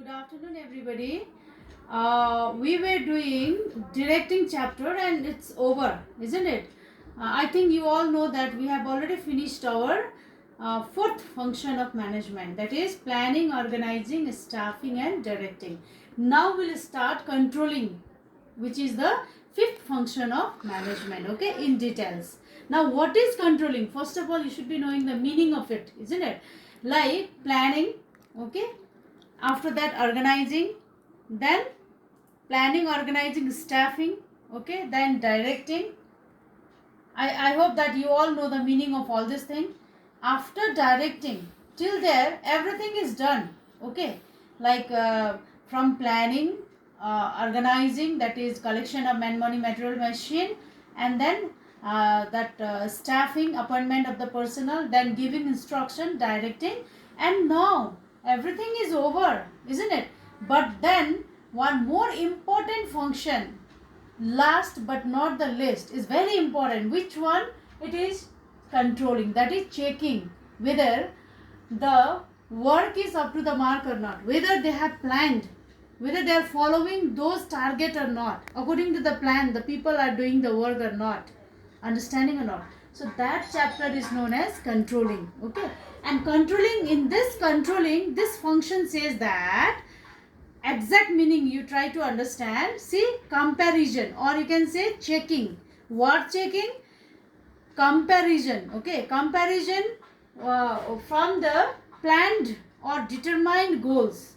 Good afternoon, everybody. We were doing directing chapter and it's over, isn't it? I think you all know that we have already finished our fourth function of management, that is planning, organizing, staffing, and directing. Now we'll start controlling, which is the fifth function of management, okay, in details. Now, what is controlling? First of all, you should be knowing the meaning of it, isn't it? Like planning, okay, after that organizing, then planning, organizing, staffing, okay, then directing. I hope that you all know the meaning of all this thing. After directing, till there everything is done, okay, like from planning, organizing, that is collection of man, money, material, machine, and then staffing, appointment of the personnel, then giving instruction, directing, and now everything is over, isn't it? But then one more important function, last but not the least, is very important. Which one? It is controlling, that is checking whether the work is up to the mark or not, whether they have planned, whether they are following those target or not, according to the plan the people are doing the work or not, understanding or not. So that chapter is known as controlling, okay. And controlling, in this controlling, this function says that exact meaning you try to understand. See, comparison, or you can say checking. What checking? Comparison, okay. Comparison from the planned or determined goals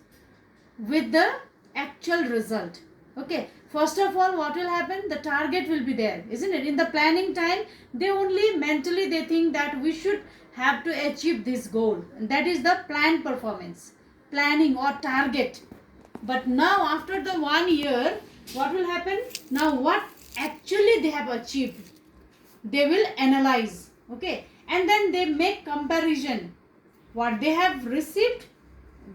with the actual result, okay. First of all, what will happen? The target will be there, isn't it? In the planning time, they only mentally they think that we should have to achieve this goal, and that is the planned performance, planning or target. But now after the 1 year, what will happen? Now what actually they have achieved, they will analyze, okay, and then they make comparison, what they have received,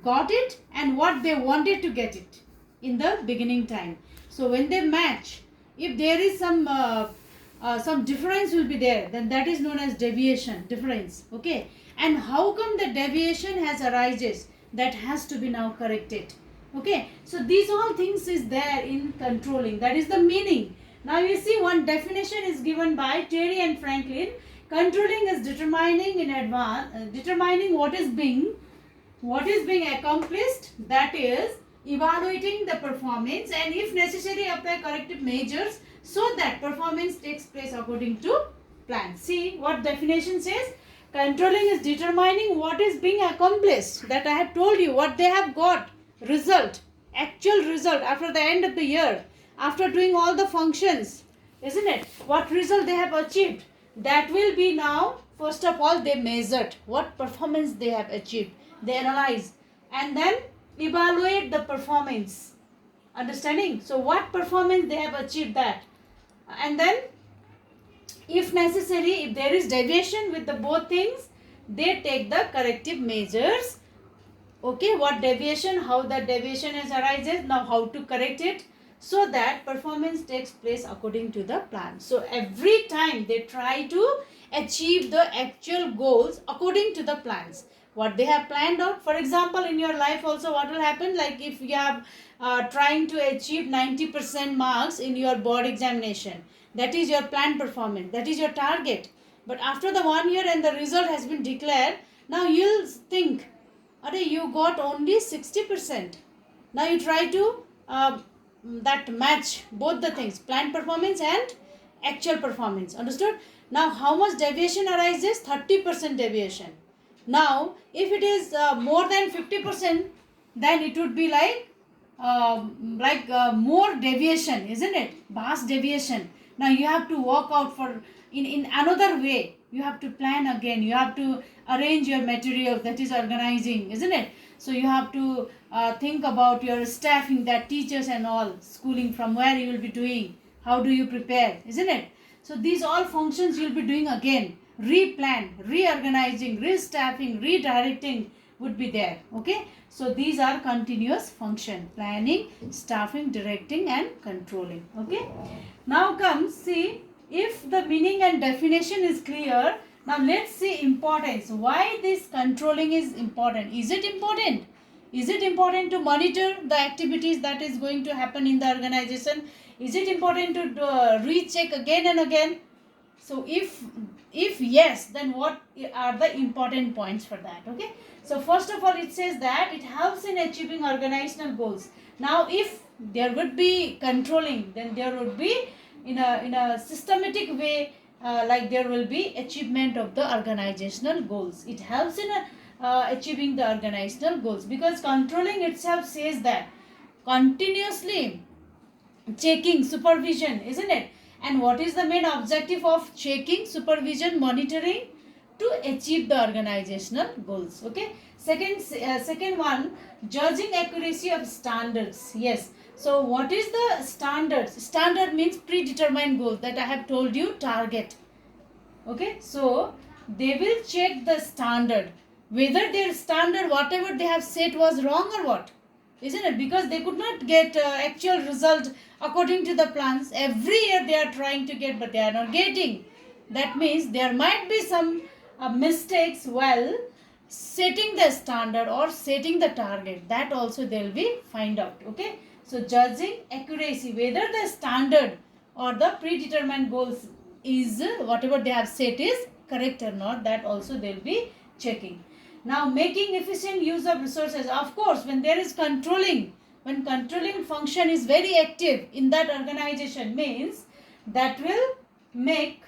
got it, and what they wanted to get it in the beginning time. So when they match, if there is some difference will be there, then that is known as deviation, difference, okay. And how come the deviation has arises, that has to be now corrected, okay. So these all things is there in controlling, that is the meaning. Now you see, one definition is given by Terry and Franklin. Controlling is determining in advance, determining what is being accomplished, that is evaluating the performance, and if necessary apply corrective measures so that performance takes place according to plan. See what definition says. Controlling is determining what is being accomplished, that I have told you, what they have got, result, actual result after the end of the year, after doing all the functions, isn't it? What result they have achieved, that will be now, first of all they measured what performance they have achieved, they analyze, and then evaluate the performance, understanding. So what performance they have achieved, that, and then if necessary, if there is deviation with the both things, they take the corrective measures, okay. What deviation, how the deviation is arises, now how to correct it, so that performance takes place according to the plan. So every time they try to achieve the actual goals according to the plans, what they have planned out. For example, in your life also, what will happen, like if you are trying to achieve 90% marks in your board examination, that is your planned performance, that is your target. But after the 1 year and the result has been declared, now you'll think, you got only 60%. Now you try to that match both the things, planned performance and actual performance, understood? Now how much deviation arises? 30% deviation. Now if it is more than 50%, then it would be like more deviation, isn't it? Vast deviation. Now you have to work out for in another way, you have to plan again, you have to arrange your material, that is organizing, isn't it? So you have to think about your staffing, that teachers and all, schooling, from where you will be doing, how do you prepare, isn't it? So these all functions you will be doing again, replan, reorganizing, restaffing, redirecting would be there, okay. So these are continuous function: planning, staffing, directing, and controlling, okay. Now come see, if the meaning and definition is clear, now let's see importance. Why this controlling is important? Is it important? Is it important to monitor the activities that is going to happen in the organization? Is it important to recheck again and again? So if yes, then what are the important points for that? Okay, so first of all, it says that it helps in achieving organizational goals. Now if there would be controlling, then there would be in a systematic way, like there will be achievement of the organizational goals. It helps in achieving the organizational goals, because controlling itself says that continuously checking, supervision, isn't it? And what is the main objective of checking, supervision, monitoring? To achieve the organizational goals. Okay, second one, judging accuracy of standards. Yes, so what is the standards? Standard means predetermined goal, that I have told you, target. Okay, so they will check the standard, whether their standard whatever they have set was wrong or what, isn't it? Because they could not get actual result according to the plans. Every year they are trying to get, but they are not getting. That means there might be some mistakes while setting the standard or setting the target. That also they will be find out. Okay, so judging accuracy, whether the standard or the predetermined goals is whatever they have set is correct or not, that also they will be checking. Now making efficient use of resources. Of course, when there is controlling, when controlling function is very active in that organization, means that will make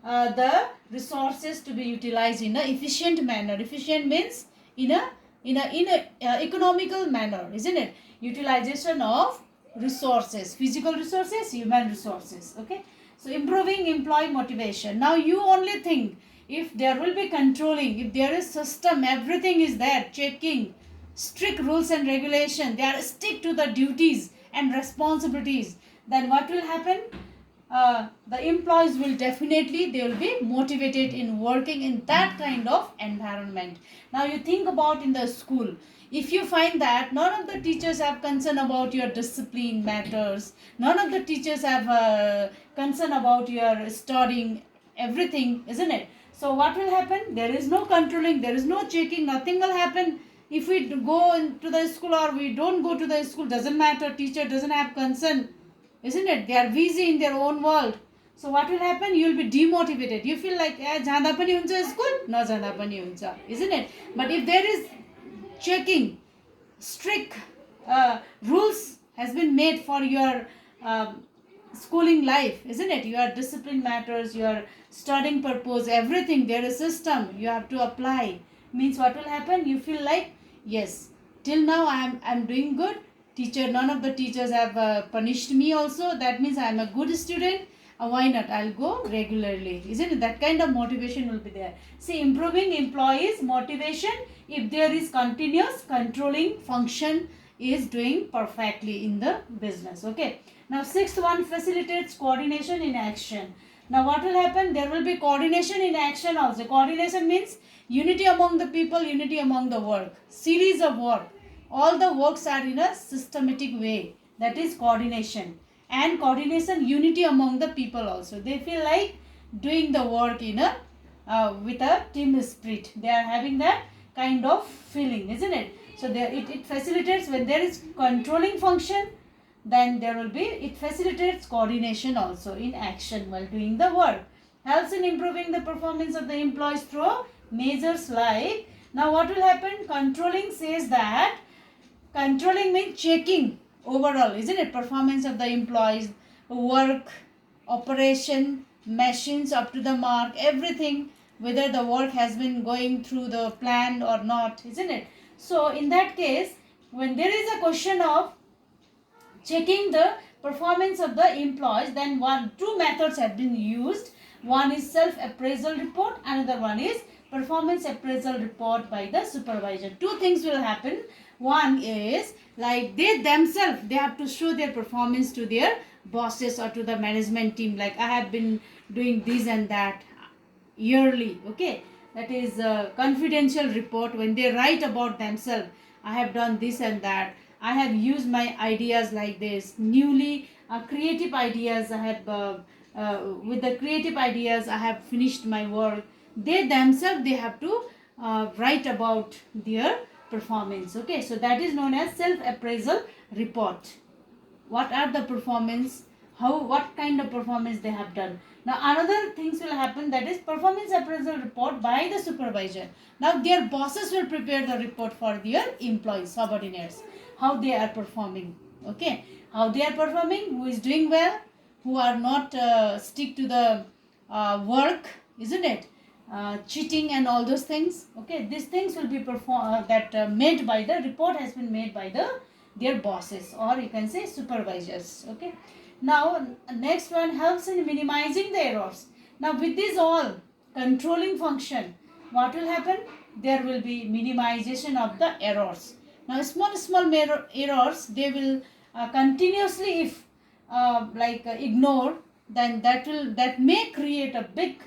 the resources to be utilized in a efficient manner. Efficient means in a economical manner, isn't it? Utilization of resources, physical resources, human resources. Okay, so improving employee motivation. Now you only think, if there will be controlling, if there is system, everything is there, checking, strict rules and regulation, they are stick to the duties and responsibilities, then what will happen? The employees will definitely, they will be motivated in working in that kind of environment. Now you think about in the school, if you find that none of the teachers have concern about your discipline matters, none of the teachers have concern about your studying, everything, isn't it? So what will happen? There is no controlling, there is no checking, nothing will happen. If we go into the school or we don't go to the school, doesn't matter, teacher doesn't have concern, isn't it? They are busy in their own world. So what will happen? You will be demotivated. You feel like janda pani huncha school, na janda pani huncha, isn't it? But if there is checking, strict rules has been made for your schooling life, isn't it? Your discipline matters, your studying purpose, everything, there is system you have to apply. Means what will happen? You feel like, yes, till now I'm doing good. Teacher, none of the teachers have punished me also. That means I'm a good student. Why not? I'll go regularly. Isn't it? That kind of motivation will be there. See, improving employees' motivation, if there is continuous controlling function is doing perfectly in the business. Okay. Now, sixth one, facilitates coordination in action. Now, what will happen? There will be coordination in action also. Coordination means unity among the people, unity among the work. Series of work. All the works are in a systematic way. That is coordination. And coordination, unity among the people also. They feel like doing the work in a with a team spirit. They are having that kind of feeling, isn't it? So it facilitates when there is controlling function, then there will be, it facilitates coordination also in action while doing the work. Helps in improving the performance of the employees through measures like, now what will happen? Controlling says that, controlling means checking overall, isn't it? Performance of the employees, work, operation, machines up to the mark, everything, whether the work has been going through the plan or not, isn't it? So in that case, when there is a question of checking the performance of the employees, then two methods have been used. One is self-appraisal report, another one is performance appraisal report by the supervisor. Two things will happen. One is like they themselves, they have to show their performance to their bosses or to the management team, like I have been doing this and that yearly. Okay, that is a confidential report. When they write about themselves, I have done this and that, I have used my ideas like this, newly creative ideas, I have with the creative ideas I have finished my work. They themselves, they have to write about their performance. Okay, so that is known as self-appraisal report. What are the performance, what kind of performance they have done. Now another things will happen, that is performance appraisal report by the supervisor. Now their bosses will prepare the report for their employees, subordinates, how they are performing. Okay, how they are performing, who is doing well, who are not stick to the work, isn't it, cheating and all those things. Okay, these things will be made by the report, has been made by their bosses, or you can say supervisors. Okay, now next one helps in minimizing the errors. Now with this all controlling function, what will happen, there will be minimization of the errors. Now small errors, they will continuously, if ignore, then that may create a big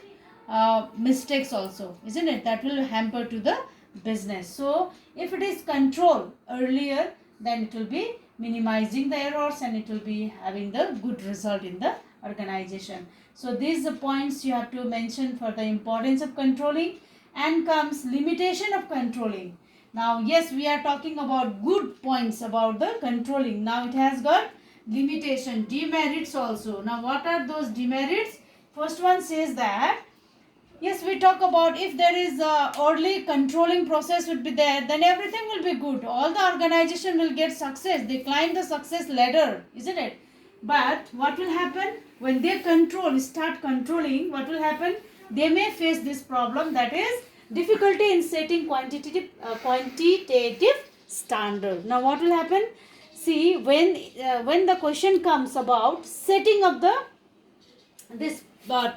mistakes also, isn't it, that will hamper to the business. So if it is controlled earlier, then it will be minimizing the errors, and it will be having the good result in the organization. So these are the points you have to mention for the importance of controlling. And comes limitation of controlling. Now yes, we are talking about good points about the controlling. Now it has got limitation, demerits also. Now what are those demerits? First one says that, yes, we talk about if there is a orderly controlling process would be there, then everything will be good. All the organization will get success. They climb the success ladder, isn't it? But what will happen when they start controlling? What will happen? They may face this problem, that is difficulty in setting quantitative standard. Now what will happen? See, when the question comes about setting up this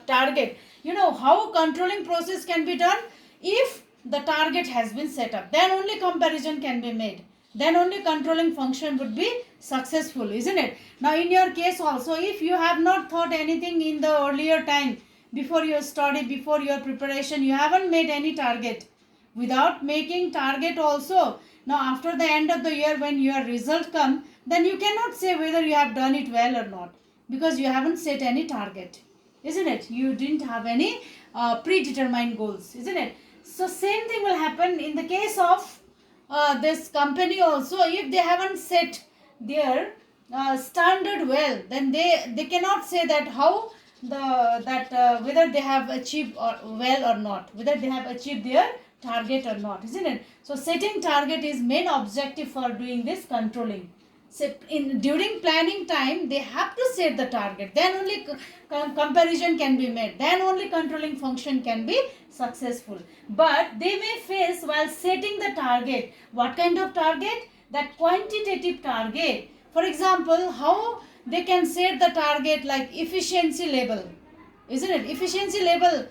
target, you know how controlling process can be done. If the target has been set up, then only comparison can be made, then only controlling function would be successful, isn't it? Now in your case also, if you have not thought anything in the earlier time, before your study, before your preparation, you haven't made any target. Without making target also, now after the end of the year, when your result come, then you cannot say whether you have done it well or not, because you haven't set any target, isn't it? You didn't have any predetermined goals, isn't it? So same thing will happen in the case of this company also. If they haven't set their standard well, then they cannot say that how whether they have achieved well or not, whether they have achieved their target or not, isn't it? So setting target is main objective for doing this controlling. So during planning time, they have to set the target, then only comparison can be made, then only controlling function can be successful. But they may face while setting the target, what kind of target? That quantitative target. For example, how they can set the target, like efficiency level, isn't it? Efficiency level,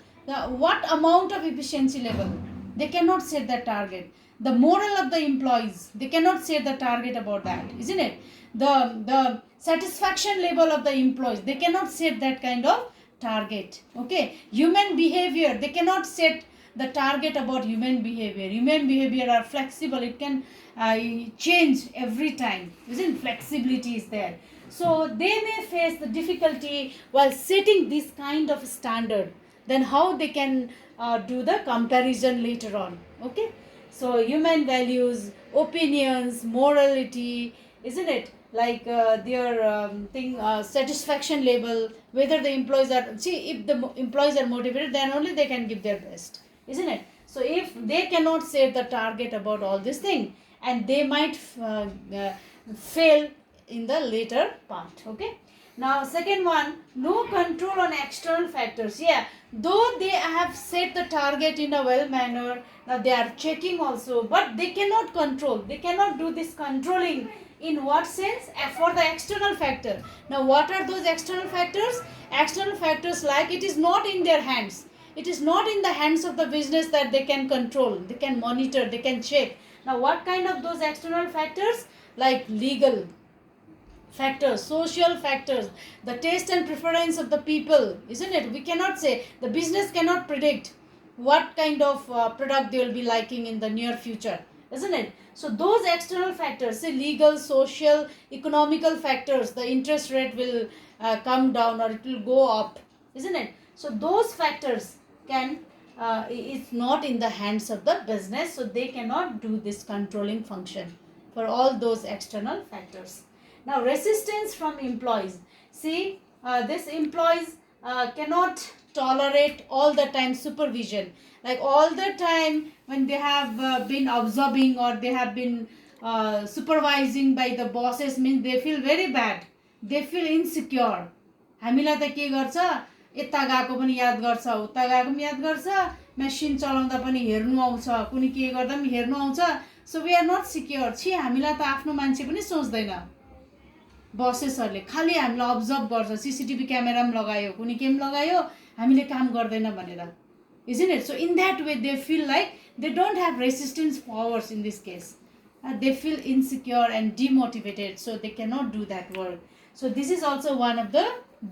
what amount of efficiency level, they cannot set the target. The moral of the employees, they cannot set the target about that, isn't it? The satisfaction level of the employees, they cannot set that kind of target. Okay, human behavior, they cannot set the target about human behavior. Human behavior are flexible, it can change every time, isn't? Flexibility is there. So they may face the difficulty while setting this kind of standard. Then how they can do the comparison later on. Okay, so human values, opinions, morality, isn't it? Like their satisfaction level, whether the employees are, see, if the employees are motivated, then only they can give their best, isn't it? So if they cannot set the target about all this thing, and they might fail in the later part. Okay, now second one, no control on external factors. Yeah, though they have set the target in a well manner, now they are checking also, but they cannot control, they cannot do this controlling. In what sense? For the external factor. Now what are those external factors? External factors, like it is not in their hands, it is not in the hands of the business that they can control, they can monitor, they can check. Now what kind of those external factors? Like legal factors, social factors, the taste and preference of the people, isn't it? We cannot say, the business cannot predict what kind of product they will be liking in the near future, isn't it? So those external factors, say legal, social, economical factors, the interest rate will come down or it will go up, isn't it? So those factors can it's not in the hands of the business, so they cannot do this controlling function for all those external factors. Now, resistance from employees. See, this employees cannot tolerate all the time supervision. Like all the time when they have been observing or they have been supervising by the bosses, means they feel very bad. They feel insecure. हामीलाई त के गर्छ, यता गएको पनि याद गर्छ, उता गएको पनि याद गर्छ, मेसिन चलाउँदा पनि हेर्नु आउँछ, कुनै के गर्दा पनि हेर्नु आउँछ. So we are not secure. छि हामीलाई त आफ्नो मान्छे पनि सोच्दैन. बसेसहरूले खालि हामीलाई अब्जर्भ गर्छ. सिसिटिभी क्यामेरा पनि लगायो, कुनै के पनि लगायो, हामीले काम गर्दैन भनेर. Isn't it? So in that way they feel like they don't have resistance powers in this case. They feel insecure and demotivated, so they cannot do that work. So this is also one of the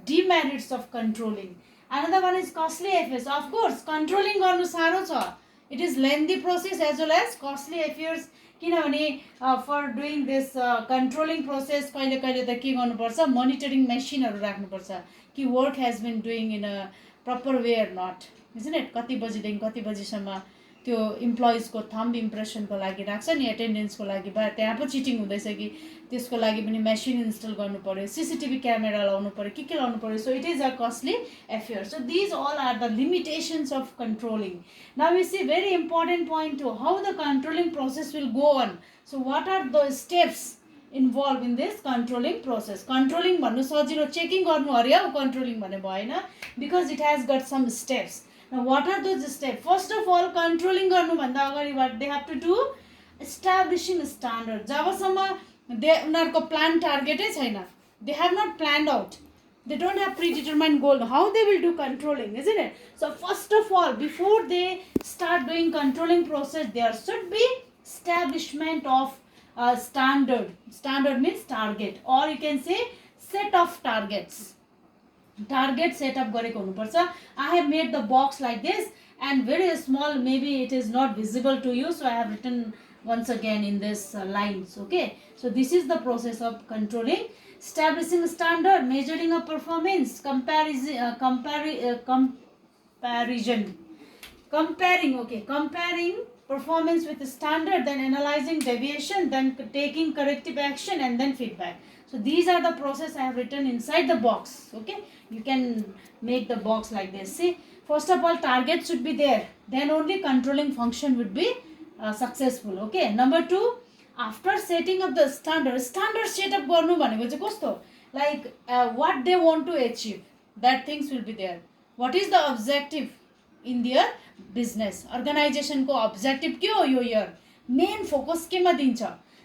demerits of controlling. Another one is costly affairs. Of course, controlling गर्नु साह्रो छ. It is lengthy process as well as costly affairs. किनभने for doing this controlling process कहिले कहिले त के गर्नुपर्छ, monitoring machineहरू राख्नुपर्छ कि work has been doing in a proper way or not. Isn't it? कति बजीदेखि कति बजीसम्म त्यो इम्प्लोइजको थम्ब इम्प्रेसनको लागि राख्छ नि, एटेन्डेन्सको लागि, बा त्यहाँ पो चिटिङ हुँदैछ कि त्यसको लागि पनि मेसिन इन्स्टल गर्नु पर्यो, सिसिटिभी क्यामेरा लाउनु पर्यो, के लाउनु पर्यो. So it is a costly affair. So these all are the limitations of controlling. Now we see very important point to how the controlling process will go on. So what are the steps involved in this controlling process. Controlling भन्नु सजिलो, checking गर्नु अरे हौ controlling भने भएन, because it has got some steps. Now, what are those steps? First of all, controlling गर्नुभन्दा अगाडि what they have to do, establishing standard. जबसम्म उनीहरूको प्लान टार्गेटै छैन, they have not planned out, they don't have predetermined goal, how they will do controlling, isn't it? So first of all, before they start doing controlling process, there should be establishment of standard. Standard means target, or you can say set of targets. Target set up गरेको हुनुपर्छ. I have made the box like this and very small, maybe it is not visible to you, so I have written once again in this lines. Okay, so this is the process of controlling. Establishing standard, measuring a performance, comparing performance with the standard, then analyzing deviation, then taking corrective action, and then feedback. So these are the process I have written inside the box. Okay, you can make the box like this. See, first of all, target should be there, then only controlling function would be successful. Okay, number 2, after setting up the standard set up गर्नु भनेको चाहिँ कस्तो, like what they want to achieve, that things will be there. What is the objective in their business, organization को objective के हो यो year, main focus केमा दिन्छ,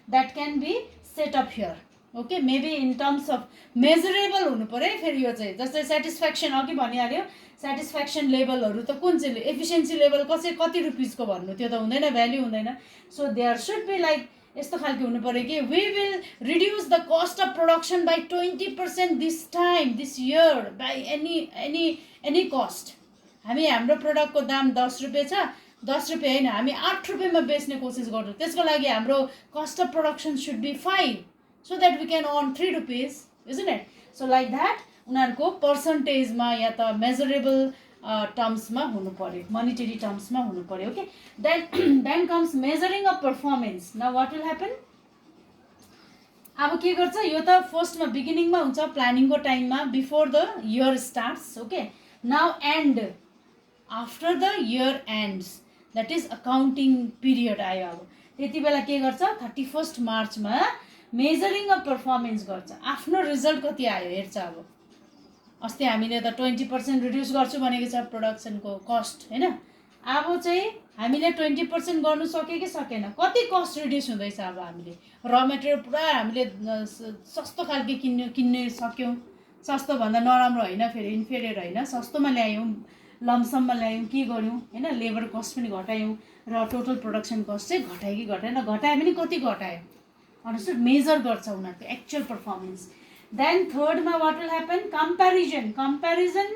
that can be set up here. Okay, maybe in terms of measurable हुनु पऱ्यो है. फेरि यो चाहिँ जस्तै सेटिस्फ्याक्सन अघि भनिहाल्यो, सेटिस्फ्याक्सन लेभलहरू त कुन चाहिँ, एफिसियन्सी लेभल कति रुपिसको भन्नु, त्यो त हुँदैन, भ्याल्यु हुँदैन. So there should be like यस्तो खालको हुनु पऱ्यो कि we will reduce the cost of production by 20% this time, this year, by any cost. हामी हाम्रो प्रडक्टको दाम 10 रुपियाँ छ, 10 रुपियाँ होइन, हामी 8 रुपियाँमा बेच्ने कोसिस गर्छौँ. त्यसको लागि हाम्रो कस्ट of production should be 5, so that we can earn 3 rupees, isn't it? So like that, उनीहरूको पर्सेन्टेजमा या त मेजरेबल टर्म्समा हुनु पर्यो, मोनिटरी टर्म्समा हुनु पर्यो. Okay, then comes measuring of performance. Now what will happen? अब के गर्छ, यो त फर्स्टमा बिगिनिङमा हुन्छ, प्लानिङको टाइममा, before the year starts. Okay, now end, after the year ends, that is accounting period आयो. अब त्यति बेला के गर्छ, 31 मार्चमा मेजरिङ अफ पर्फर्मेन्स गर्छ, आफ्नो रिजल्ट कति आयो हेर्छ. अब अस्ति हामीले त 20% रिड्युस गर्छु भनेको छ प्रोडक्सनको कस्ट, होइन. अब चाहिँ हामीले 20% गर्नु सक्यो कि सकेन, कति कस्ट रिड्युस हुँदैछ. अब हामीले र मेटेरियल पुरा हामीले सस्तो खालके किन्ने सक्यौँ. सस्तो भन्दा नराम्रो होइन, फेरि इन्फेरियर होइन, सस्तोमा ल्यायौँ, लमसममा ल्यायौँ, के गऱ्यौँ, होइन. लेबर कस्ट पनि घटायौँ र टोटल प्रोडक्सन कस्ट चाहिँ घटायो कि घटाएन, घटायो भने कति घटायो, understood, मेजर गर्छ उनीहरूको एक्चुअल पर्फर्मेन्स. देन थर्डमा what will happen, comparison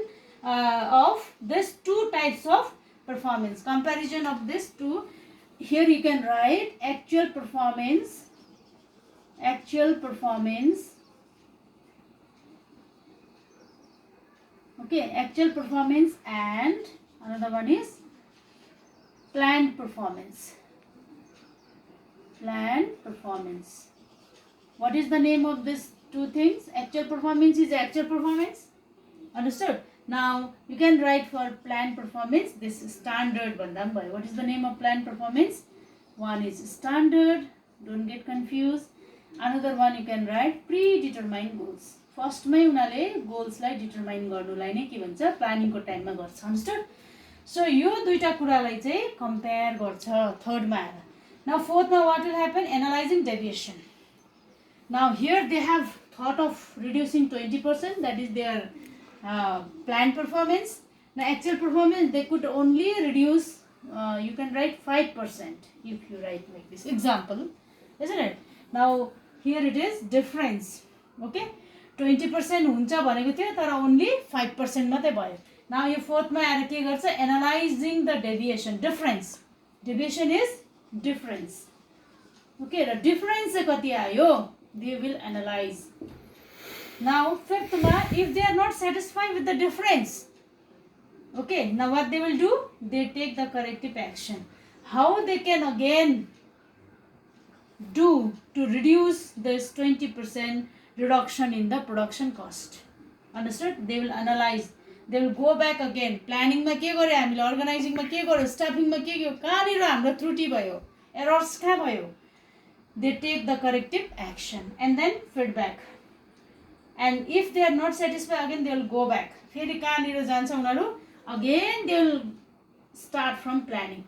of this 2 types of performance, comparison of this 2. Here you can write actual performance, okay, actual performance, and another one is planned performance. Planned performance. What is the name of these two things? Actual performance is actual performance. Understood? Now you can write for planned performance this standard bandam. What is the name of planned performance? One is standard. Don't get confused. Another one you can write predetermined goals. First मै उनीहरुले goals लाई determine गर्नुलाई नै के भन्छ planning को टाइममा गर्छ. Understood? So यो दुईटा कुरालाई चाहिँ compare गर्छ third मा आएर. Now fourth मा what will happen? Analyzing deviation. Now here they have thought of reducing 20%, that is their planned performance. Now actual performance they could only reduce, you can write 5% if you write like this example, isn't it? Now here it is difference, okay, 20% हुन्छ भनेको थियो तर only 5% मात्रै भयो. Now यो fourth मा आएर के गर्छ? Analyzing the deviation, difference. Deviation is difference. Okay, the difference चाहिँ कति आयो? They will analyze. Now fifth ma, if they are not satisfied with the difference, okay, now what they will do? They take the corrective action. How they can again do to reduce this 20% reduction in the production cost? Understood? They will analyze. They will go back again. Planning ma के गर्यो हामीले, organizing ma के गर्यो, staffing ma के गर्यो, कहाँनिर हाम्रो त्रुटि भयो, errors कहाँ भयो? They take the corrective action and then feedback. And if they are not satisfied, again they will go back. फेरि कहाँनिर जान्छ उनीहरु? Again they will start from planning,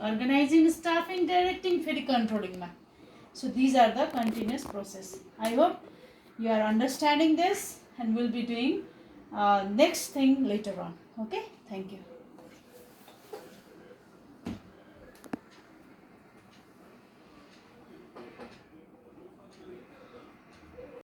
organizing, staffing, directing, फेरि controlling ma. So these are the continuous process. I hope you are understanding this and will be doing next thing later on. Okay, thank you.